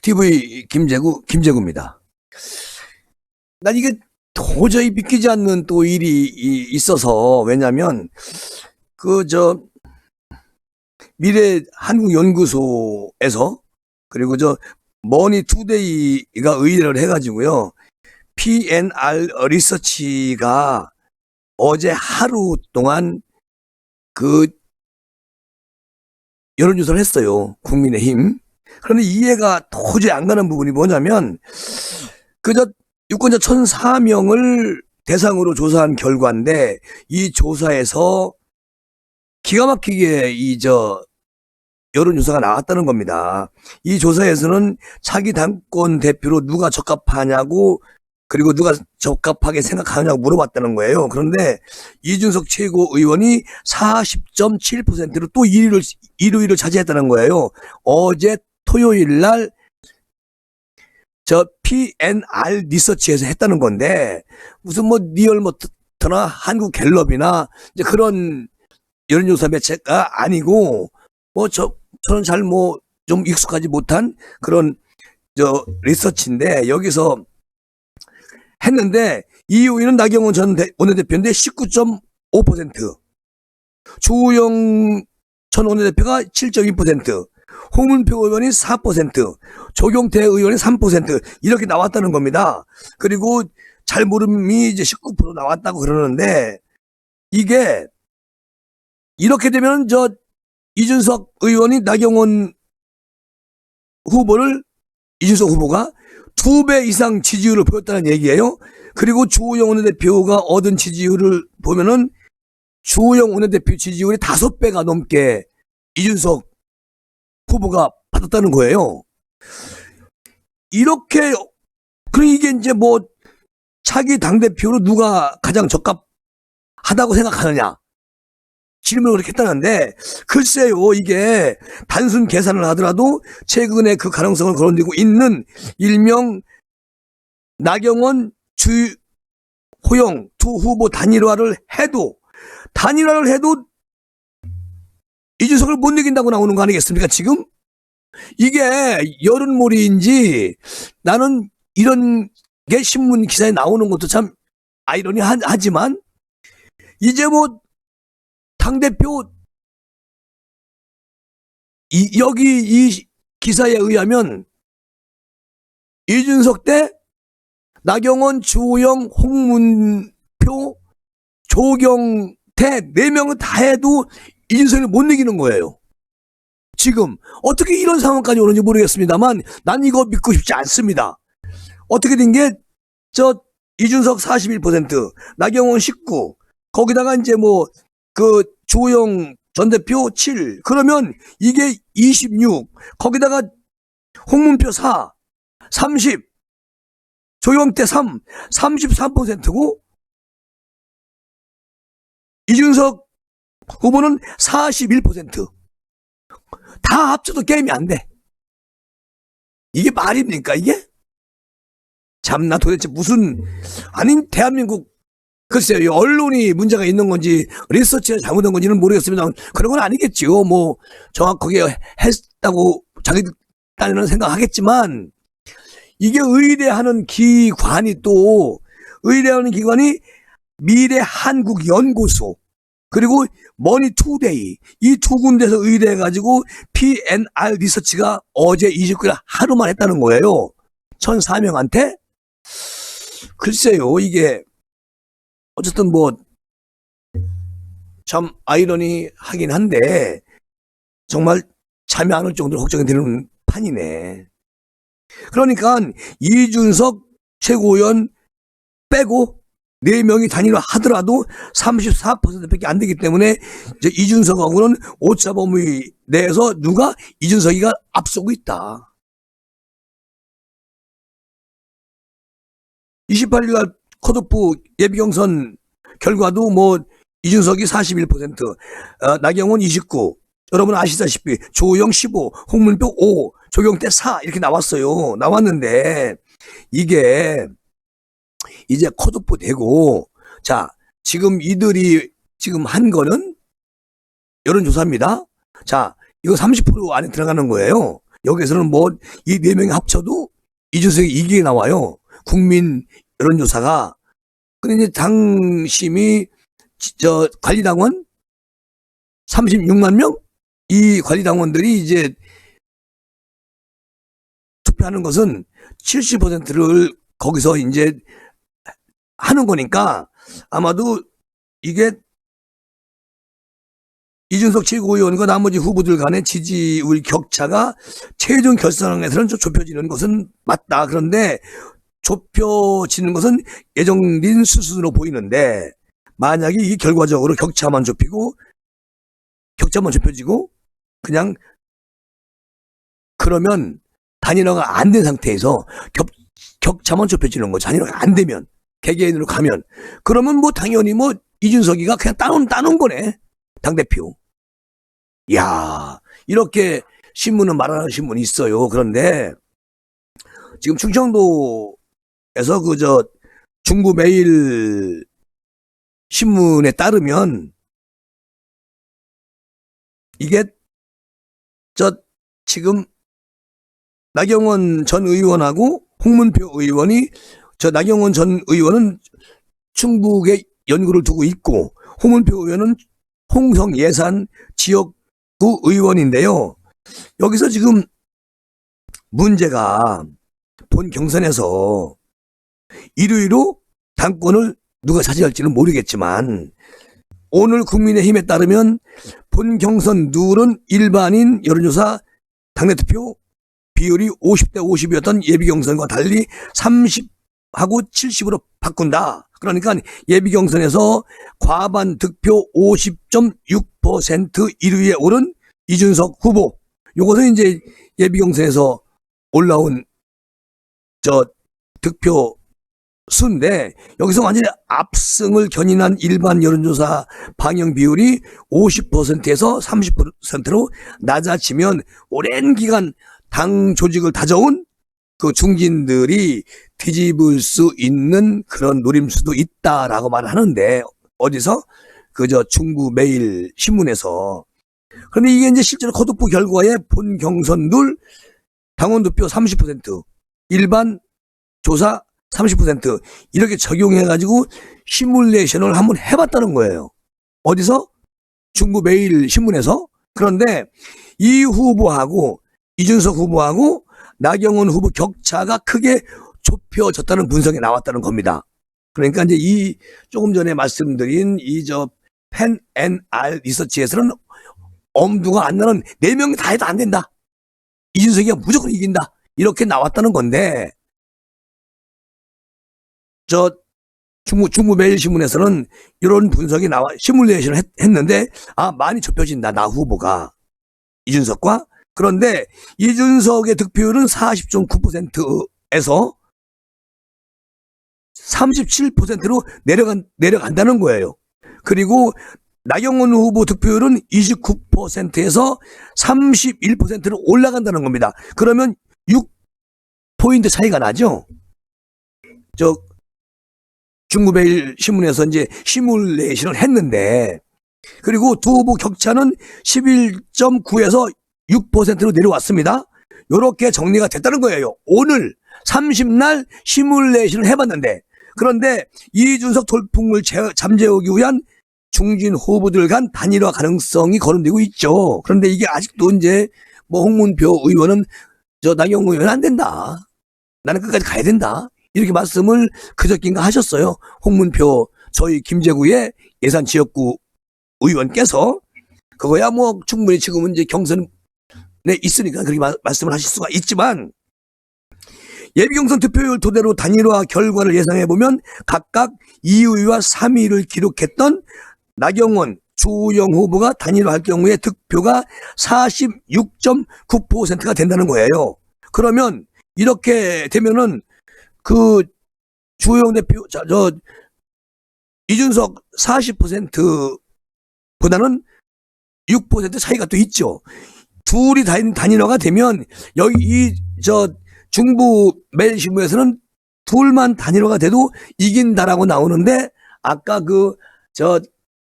TV 김재구입니다. 난 이게 도저히 믿기지 않는 또 일이 있어서, 왜냐면, 미래 한국연구소에서, 그리고 머니투데이가 의뢰를 해가지고요, PNR 리서치가 어제 하루 동안 여론조사를 했어요. 국민의힘. 그런데 이해가 도저히 안 가는 부분이 뭐냐면, 유권자 1,004명을 대상으로 조사한 결과인데, 이 조사에서 기가 막히게 여론조사가 나왔다는 겁니다. 이 조사에서는 차기 당권 대표로 누가 적합하냐고, 그리고 누가 적합하게 생각하냐고 물어봤다는 거예요. 그런데 이준석 최고의원이 40.7%로 또 1위를 차지했다는 거예요. 어제 토요일 날 PNR 리서치에서 했다는 건데, 무슨 리얼모터나 한국갤럽이나 그런 여론조사 매체가 아니고, 저는 잘 좀 익숙하지 못한 그런 리서치인데, 여기서 했는데, 이후에는 나경원 전 원내대표인데 19.5%, 주호영 전 원내대표가 7.2%, 홍문표 의원이 4%, 조경태 의원이 3% 이렇게 나왔다는 겁니다. 그리고 잘 모름이 19% 나왔다고 그러는데, 이게 이렇게 되면 이준석 의원이 이준석 후보가 2배 이상 지지율을 보였다는 얘기예요. 그리고 주호영 원내대표가 얻은 지지율을 보면은 주호영 원내대표 지지율이 5배가 넘게 이준석 후보가 받았다는 거예요. 이렇게, 이게 차기 당대표로 누가 가장 적합하다고 생각하느냐, 질문을 그렇게 했다는데, 글쎄요, 이게 단순 계산을 하더라도 최근에 그 가능성을 거론되고 있는 일명 나경원, 주호영 두 후보 단일화를 해도 이준석을 못 이긴다고 나오는 거 아니겠습니까, 지금? 이게 여론몰이인지, 나는 이런 게 신문 기사에 나오는 것도 참 아이러니하지만, 이제 당대표, 여기 이 기사에 의하면, 이준석 대 나경원, 주호영, 홍문표, 조경태 4명은 다 해도 이준석을 못 이기는 거예요. 지금 어떻게 이런 상황까지 오는지 모르겠습니다만, 난 이거 믿고 싶지 않습니다. 어떻게 된 게 이준석 41%, 나경원 19, 거기다가 주호영 전 대표 7, 그러면 이게 26, 거기다가 홍문표 4, 30, 조경태 3, 33%고, 이준석 후보는 41%. 다 합쳐도 게임이 안 돼. 이게 말입니까, 이게? 참나, 도대체 대한민국, 글쎄요, 언론이 문제가 있는 건지, 리서치가 잘못된 건지는 모르겠습니다. 그런 건 아니겠지요. 정확하게 했다고 자기들 딴에는 생각하겠지만, 이게 의뢰하는 기관이 미래 한국연구소, 그리고 머니투데이, 이 두 군데서 의뢰해가지고 PNR 리서치가 어제 29일 하루만 했다는 거예요. 1,004명한테? 글쎄요, 이게 어쨌든 참 아이러니하긴 한데, 정말 잠이 안 올 정도로 걱정이 되는 판이네. 그러니까 이준석 최고위원 빼고 4명이 단일화 하더라도 34%밖에 안 되기 때문에, 이준석하고는 오차범위 내에서 이준석이가 앞서고 있다. 28일날 컷오프 예비경선 결과도 이준석이 41%, 나경원 29, 여러분 아시다시피 조호영 15, 홍문표 5, 조경태 4 이렇게 나왔는데, 이게 이제 컷오프 되고, 자, 지금 이들이 지금 한 거는 여론조사입니다. 자, 이거 30% 안에 들어가는 거예요. 여기서는 뭐 이 네 명이 합쳐도 이준석이 이기게 나와요. 국민 여론조사가. 근데 이제 당심이 관리당원 36만 명? 이 관리당원들이 이제 투표하는 것은 70%를 거기서 이제 하는 거니까 아마도 이게 이준석 최고위원과 나머지 후보들 간의 지지율 격차가 최종 결선에서는 좀 좁혀지는 것은 맞다. 그런데 좁혀지는 것은 예정된 수순으로 보이는데 만약에 이 결과적으로 격차만 좁혀지고 그냥 그러면 단일화가 안 된 상태에서 격차만 좁혀지는 거죠. 단일화가 안 되면 개개인으로 가면 그러면 뭐 당연히 뭐 이준석이가 그냥 따놓은 거네. 당대표. 야, 이렇게 신문은 말하는 신문이 있어요. 그런데 지금 충청도에서 중부 매일 신문에 따르면 이게 지금 나경원 전 의원하고 홍문표 의원이 나경원 전 의원은 충북에 연구를 두고 있고 홍문표 의원은 홍성 예산 지역구 의원인데요. 여기서 지금 문제가 본 경선에서 1위로 당권을 누가 차지할지는 모르겠지만 오늘 국민의힘에 따르면 본 경선 룰은 일반인 여론조사 당내투표 비율이 50대 50이었던 예비경선과 달리 30하고 70으로 바꾼다. 그러니까 예비경선에서 과반 득표 50.6% 1위에 오른 이준석 후보. 요것은 이제 예비경선에서 올라온 득표 수인데 여기서 완전히 압승을 견인한 일반 여론조사 방영 비율이 50%에서 30%로 낮아지면 오랜 기간 당 조직을 다져온 그 중진들이 뒤집을 수 있는 그런 노림수도 있다라고 말을 하는데 어디서? 중부 매일 신문에서. 그런데 이게 이제 실제로 거두부 결과에 본 경선들 당원 득표 30%, 일반 조사 30% 이렇게 적용해가지고 시뮬레이션을 한번 해봤다는 거예요. 어디서? 중부 매일 신문에서. 그런데 이 후보하고 이준석 후보하고 나경원 후보 격차가 크게 좁혀졌다는 분석이 나왔다는 겁니다. 그러니까 이제 조금 전에 말씀드린 펜 NR 리서치에서는 엄두가 안 나는 4명이 다 해도 안 된다. 이준석이가 무조건 이긴다. 이렇게 나왔다는 건데 중부 매일신문에서는 이런 분석이 나와 시뮬레이션을 했는데 많이 좁혀진다. 나 후보가 이준석과. 그런데 이준석의 득표율은 40.9%에서 37%로 내려간다는 거예요. 그리고 나경원 후보 득표율은 29%에서 31%로 올라간다는 겁니다. 그러면 6포인트 차이가 나죠? 중국매일 신문에서 이제 시뮬레이션을 했는데, 그리고 두 후보 격차는 11.9에서 6%로 내려왔습니다. 요렇게 정리가 됐다는 거예요. 오늘 30날 시뮬레이션을 해봤는데, 그런데 이준석 돌풍을 잠재우기 위한 중진 후보들 간 단일화 가능성이 거론되고 있죠. 그런데 이게 아직도 이제 홍문표 의원은 나경원 의원은 안 된다. 나는 끝까지 가야 된다. 이렇게 말씀을 그저께인가 하셨어요. 홍문표 저희 김제구의 예산 지역구 의원께서. 그거야 충분히 지금은 이제 경선에 있으니까 그렇게 말씀을 하실 수가 있지만, 예비경선 투표율 토대로 단일화 결과를 예상해보면 각각 2위와 3위를 기록했던 나경원, 주호영 후보가 단일화할 경우에 득표가 46.9%가 된다는 거예요. 그러면 이렇게 되면은 주호영 대표, 이준석 40%보다는 6% 차이가 또 있죠. 둘이 단일화가 되면 여기 중부 매일신문에서는 둘만 단일화가 돼도 이긴다라고 나오는데, 아까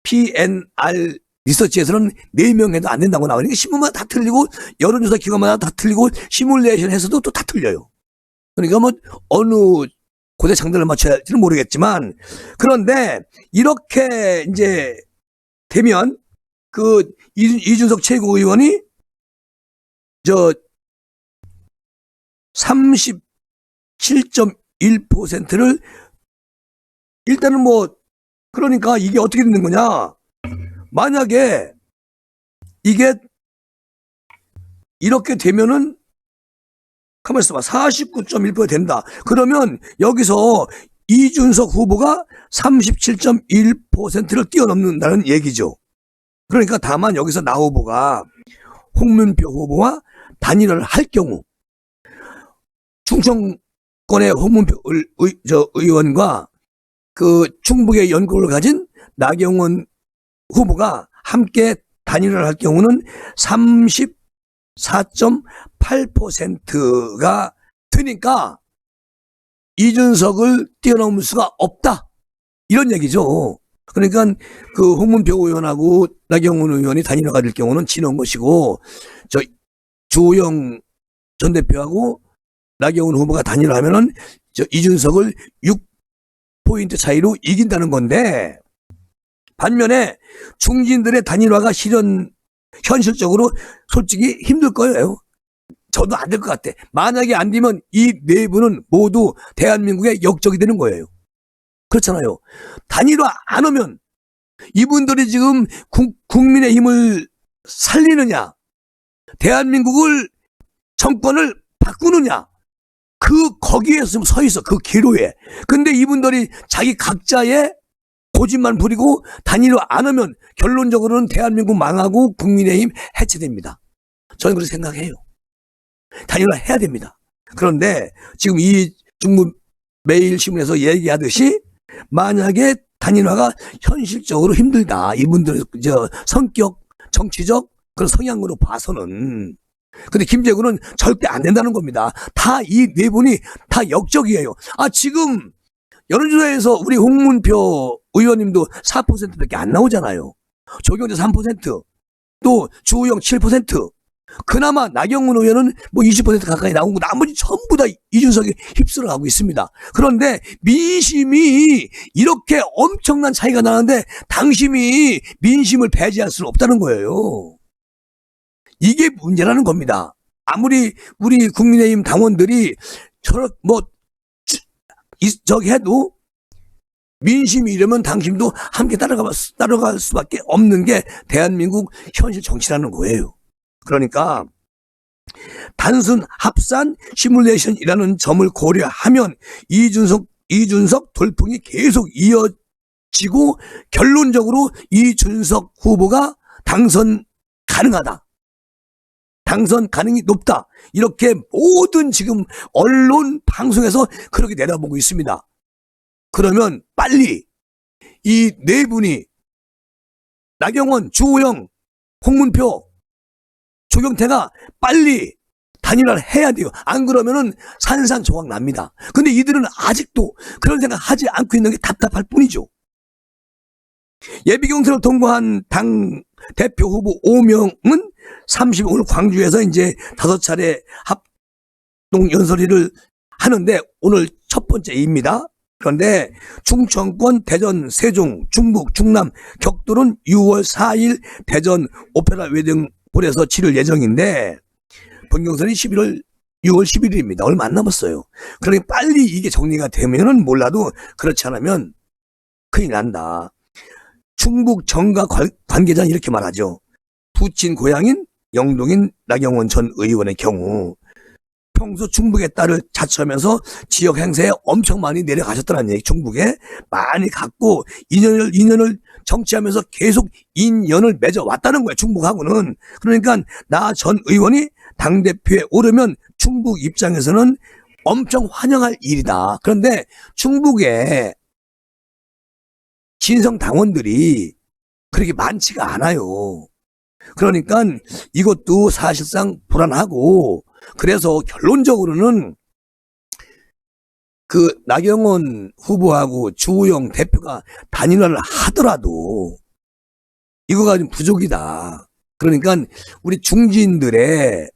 PNR 리서치에서는 4명 해도 안 된다고 나오니까 신문마다 다 틀리고 여론조사 기관마다 다 틀리고 시뮬레이션 해서도 또 다 틀려요. 그러니까 뭐 어느 고대 장단을 맞춰야 할지는 모르겠지만, 그런데 이렇게 이제 되면 그 이준석 최고위원이 37.1%를 일단은 뭐, 그러니까 이게 어떻게 되는 거냐. 만약에 이게 이렇게 되면은 가만히 있어봐. 49.1% 된다. 그러면 여기서 이준석 후보가 37.1%를 뛰어넘는다는 얘기죠. 그러니까 다만 여기서 나 후보가 홍문표 후보와 단일화를 할 경우 충청권의 홍문표 의원과 그 충북의 연고를 가진 나경원 후보가 함께 단일화를 할 경우는 34.8%가 되니까 이준석을 뛰어넘을 수가 없다. 이런 얘기죠. 그러니까 그 홍문표 의원하고 나경원 의원이 단일화가 될 경우는 지는 것이고, 주호영 전 대표하고 나경원 후보가 단일화하면은 이준석을 6포인트 차이로 이긴다는 건데, 반면에 중진들의 단일화가 현실적으로 솔직히 힘들 거예요. 저도 안 될 것 같아. 만약에 안 되면 이 네 분은 모두 대한민국의 역적이 되는 거예요. 그렇잖아요. 단일화 안 하면 이분들이 지금 국민의 힘을 살리느냐, 대한민국을 정권을 바꾸느냐, 거기에 서 있어. 그 기로에. 근데 이분들이 자기 각자의 고집만 부리고 단일화 안 하면 결론적으로는 대한민국 망하고 국민의힘 해체됩니다. 저는 그렇게 생각해요. 단일화 해야 됩니다. 그런데 지금 이 중국 매일신문에서 얘기하듯이 만약에 단일화가 현실적으로 힘들다. 이분들의 성격, 정치적 그런 성향으로 봐서는. 근데 김재구는 절대 안 된다는 겁니다. 다 이 네 분이 다 역적이에요. 지금 여론조사에서 우리 홍문표 의원님도 4%밖에 안 나오잖아요. 조경재 3%, 또 주호영 7%, 그나마 나경원 의원은 뭐 20% 가까이 나오고 나머지 전부 다 이준석이 휩쓸어 가고 있습니다. 그런데 민심이 이렇게 엄청난 차이가 나는데 당심이 민심을 배제할 수는 없다는 거예요. 이게 문제라는 겁니다. 아무리 우리 국민의힘 당원들이 저기 해도 민심이 이러면 당심도 함께 따라갈 수밖에 없는 게 대한민국 현실 정치라는 거예요. 그러니까 단순 합산 시뮬레이션이라는 점을 고려하면 이준석 돌풍이 계속 이어지고 결론적으로 이준석 후보가 당선 가능하다. 당선 가능이 높다. 이렇게 모든 지금 언론 방송에서 그렇게 내다보고 있습니다. 그러면 빨리 이 네 분이 나경원, 주호영, 홍문표, 조경태가 빨리 단일화를 해야 돼요. 안 그러면은 산산조각 납니다. 근데 이들은 아직도 그런 생각 하지 않고 있는 게 답답할 뿐이죠. 예비경선을 통과한 당 대표 후보 5명은 오늘 광주에서 이제 5차례 합동 연설회를 하는데 오늘 첫 번째입니다. 그런데 충청권, 대전, 세종, 중북, 충남, 격도는 6월 4일 대전 오페라 웨딩홀에서 치를 예정인데 본경선이 6월 11일입니다. 얼마 안 남았어요. 그러니 빨리 이게 정리가 되면은 몰라도 그렇지 않으면 큰일 난다. 충북 정가 관계자는 이렇게 말하죠. 부친 고향인 영동인 나경원 전 의원의 경우 평소 충북의 딸을 자처하면서 지역 행사에 엄청 많이 내려가셨다는 얘기. 충북에 많이 갔고 인연을 정치하면서 계속 인연을 맺어왔다는 거예요. 충북하고는. 그러니까 나 전 의원이 당대표에 오르면 충북 입장에서는 엄청 환영할 일이다. 그런데 충북에 친성 당원들이 그렇게 많지가 않아요. 그러니까 이것도 사실상 불안하고, 그래서 결론적으로는 그 나경원 후보하고 주호영 대표가 단일화를 하더라도 이거가 좀 부족이다. 그러니까 우리 중진들의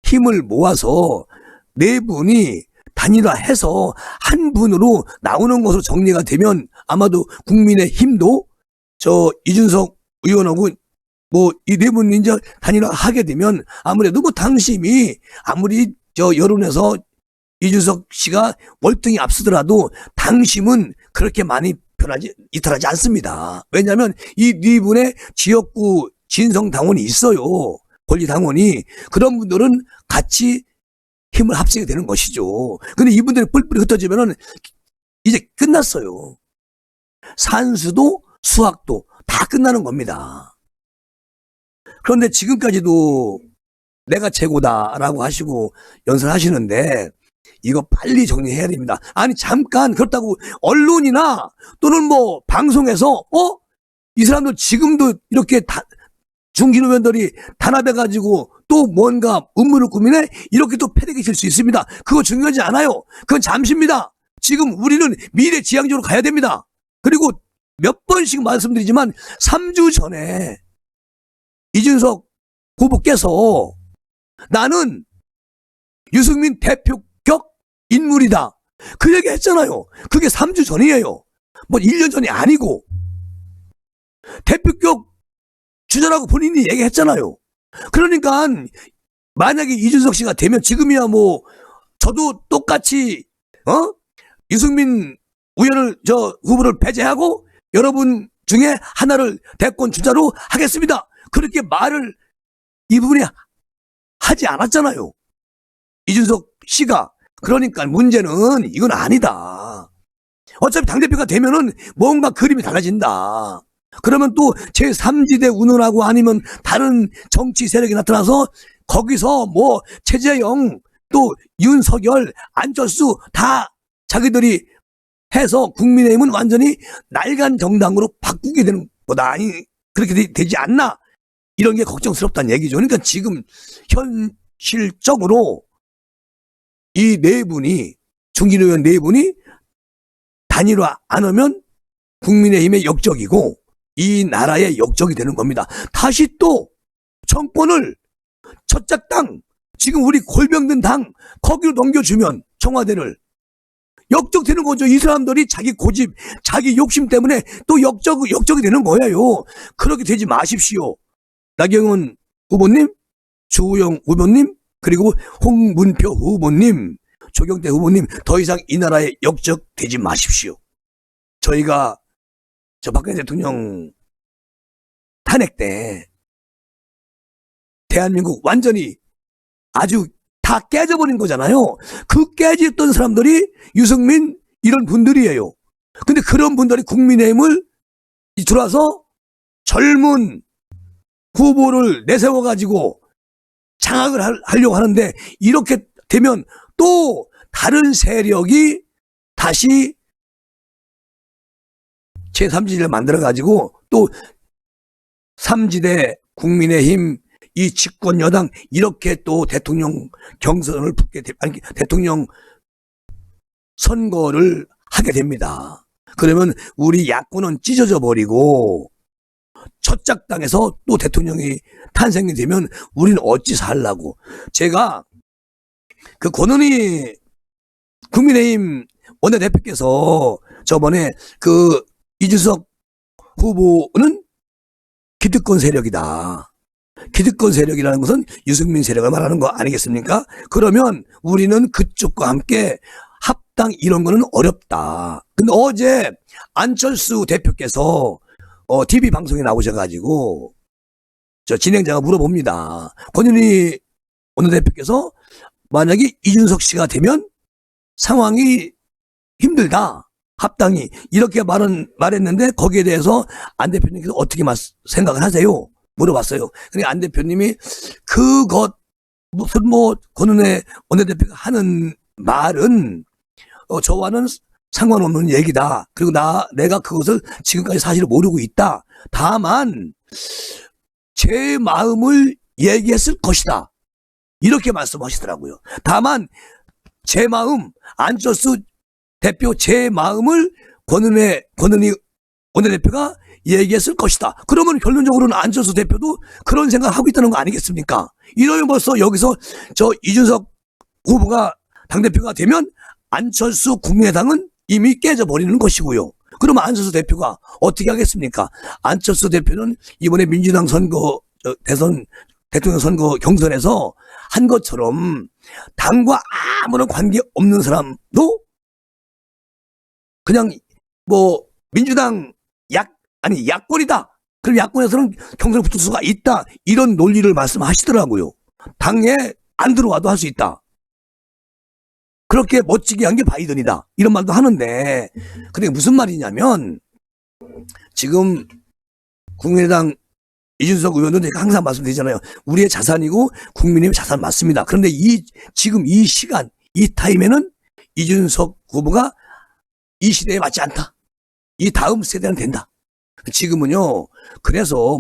힘을 모아서 네 분이 단일화해서 한 분으로 나오는 것으로 정리가 되면 아마도 국민의 힘도 이준석 의원하고 이 네 분이 이제 단일화하게 되면 아무래도 당심이 아무리 여론에서 이준석 씨가 월등히 앞서더라도 당심은 그렇게 많이 이탈하지 않습니다. 왜냐하면 이 네 분의 지역구 진성 당원이 있어요. 권리 당원이. 그런 분들은 같이 힘을 합치게 되는 것이죠. 근데 이분들이 뿔뿔이 흩어지면은 이제 끝났어요. 산수도 수학도 다 끝나는 겁니다. 그런데 지금까지도 내가 최고다라고 하시고 연설하시는데 이거 빨리 정리해야 됩니다. 아니 잠깐 그렇다고 언론이나 또는 방송에서 이 사람들 지금도 이렇게 중진 의원들이 단합해가지고 또 뭔가 음모를 꾸미네? 이렇게 또 패대기 칠 수 있습니다. 그거 중요하지 않아요. 그건 잠시입니다. 지금 우리는 미래지향적으로 가야 됩니다. 그리고 몇 번씩 말씀드리지만 3주 전에 이준석 후보께서 나는 유승민 대표격 인물이다. 그 얘기 했잖아요. 그게 3주 전이에요. 1년 전이 아니고. 대표격 주자라고 본인이 얘기했잖아요. 그러니까 만약에 이준석 씨가 되면 지금이야 저도 똑같이 유승민 후보를 배제하고 여러분 중에 하나를 대권 주자로 하겠습니다. 그렇게 말을 이분이 하지 않았잖아요. 이준석 씨가. 그러니까 문제는 이건 아니다. 어차피 당대표가 되면은 뭔가 그림이 달라진다. 그러면 또 제3지대 운운하고 아니면 다른 정치 세력이 나타나서 거기서 최재형 또 윤석열 안철수 다 자기들이 해서 국민의힘은 완전히 낡은 정당으로 바꾸게 되는 거다. 그렇게 되지 않나? 이런 게 걱정스럽다는 얘기죠. 그러니까 지금 현실적으로 이 네 분이 중진 의원 네 분이 단일화 안 하면 국민의힘의 역적이고 이 나라의 역적이 되는 겁니다. 다시 또 정권을 첫작당 지금 우리 골병든 당 거기로 넘겨주면 청와대를 역적되는 거죠. 이 사람들이 자기 고집, 자기 욕심 때문에 또 역적이 되는 거예요. 그렇게 되지 마십시오. 나경원 후보님, 주호영 후보님, 그리고 홍문표 후보님, 조경태 후보님, 더 이상 이 나라에 역적되지 마십시오. 저희가 박근혜 대통령 탄핵 때 대한민국 완전히 아주 다 깨져버린 거잖아요. 그 깨졌던 사람들이 유승민 이런 분들이에요. 근데 그런 분들이 국민의힘을 들어와서 젊은 후보를 내세워가지고 장악을 하려고 하는데 이렇게 되면 또 다른 세력이 다시 제3지대를 만들어가지고 또 3지대 국민의힘 이 집권 여당 이렇게 또 대통령 경선을 대통령 선거를 하게 됩니다. 그러면 우리 야권은 찢어져 버리고 첫작당에서 또 대통령이 탄생이 되면 우리는 어찌 살라고. 제가 그 권은희 국민의힘 원내대표께서 저번에 그 이준석 후보는 기득권 세력이다. 기득권 세력이라는 것은 유승민 세력을 말하는 거 아니겠습니까? 그러면 우리는 그쪽과 함께 합당 이런 거는 어렵다. 근데 어제 안철수 대표께서 TV 방송에 나오셔가지고 저 진행자가 물어봅니다. 권은희 원내대표께서 만약에 이준석 씨가 되면 상황이 힘들다. 합당이 이렇게 말했는데 거기에 대해서 안 대표님께서 어떻게 생각을 하세요? 물어봤어요. 그러니까 안 대표님이 그것 무슨 권은혜 원내대표가 하는 말은 저와는 상관없는 얘기다. 그리고 내가 그것을 지금까지 사실 모르고 있다. 다만 제 마음을 얘기했을 것이다. 이렇게 말씀하시더라고요. 다만 제 마음, 안철수 대표 제 마음을 권은희 원내대표가 얘기했을 것이다. 그러면 결론적으로는 안철수 대표도 그런 생각을 하고 있다는 거 아니겠습니까? 이러면 벌써 여기서 이준석 후보가 당대표가 되면 안철수 국민의당은 이미 깨져버리는 것이고요. 그러면 안철수 대표가 어떻게 하겠습니까? 안철수 대표는 이번에 민주당 선거, 대선, 대통령 선거 경선에서 한 것처럼 당과 아무런 관계 없는 사람도 그냥 민주당 야권이다. 그럼 야권에서는 경선에 붙을 수가 있다. 이런 논리를 말씀하시더라고요. 당에 안 들어와도 할 수 있다. 그렇게 멋지게 한 게 바이든이다. 이런 말도 하는데, 근데 무슨 말이냐면, 지금 국민의당 이준석 의원도 항상 말씀드리잖아요. 우리의 자산이고 국민의 자산 맞습니다. 그런데 지금 이 시간, 이 타임에는 이준석 후보가 이 시대에 맞지 않다. 이 다음 세대는 된다. 지금은요, 그래서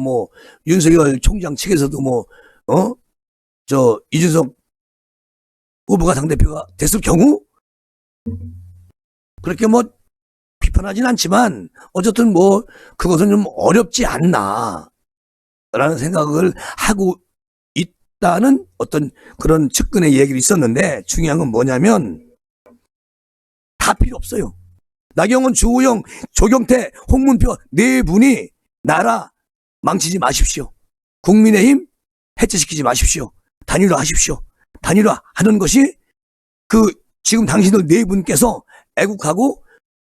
윤석열 총장 측에서도 이준석 후보가 당대표가 됐을 경우, 그렇게 비판하진 않지만, 어쨌든 그것은 좀 어렵지 않나, 라는 생각을 하고 있다는 어떤 그런 측근의 얘기가 있었는데, 중요한 건 뭐냐면, 다 필요 없어요. 나경원, 주호영, 조경태, 홍문표 네 분이 나라 망치지 마십시오. 국민의힘 해체시키지 마십시오. 단일화하십시오. 단일화하는 것이 지금 당신들 네 분께서 애국하고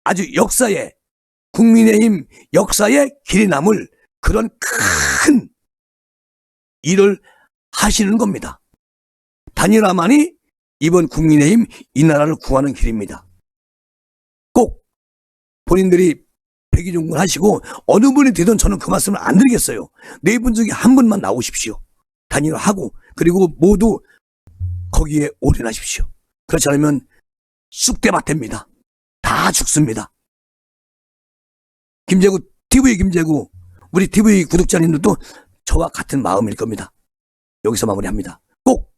아주 국민의힘 역사에 길이 남을 그런 큰 일을 하시는 겁니다. 단일화만이 이번 국민의힘 이 나라를 구하는 길입니다. 꼭 본인들이 백의종군 하시고 어느 분이 되든 저는 그 말씀을 안 드리겠어요. 네 분 중에 한 분만 나오십시오. 단일화하고 그리고 모두 거기에 올인하십시오. 그렇지 않으면 쑥대밭입니다. 다 죽습니다. TV 김재구 우리 TV 구독자님들도 저와 같은 마음일 겁니다. 여기서 마무리합니다. 꼭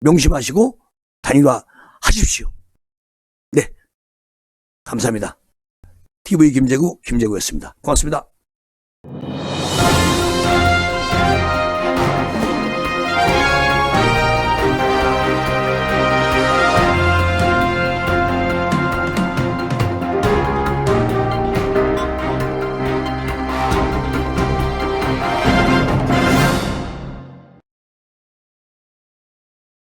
명심하시고 단일화 하십시오. 네, 감사합니다. TV 김재구였습니다. 고맙습니다.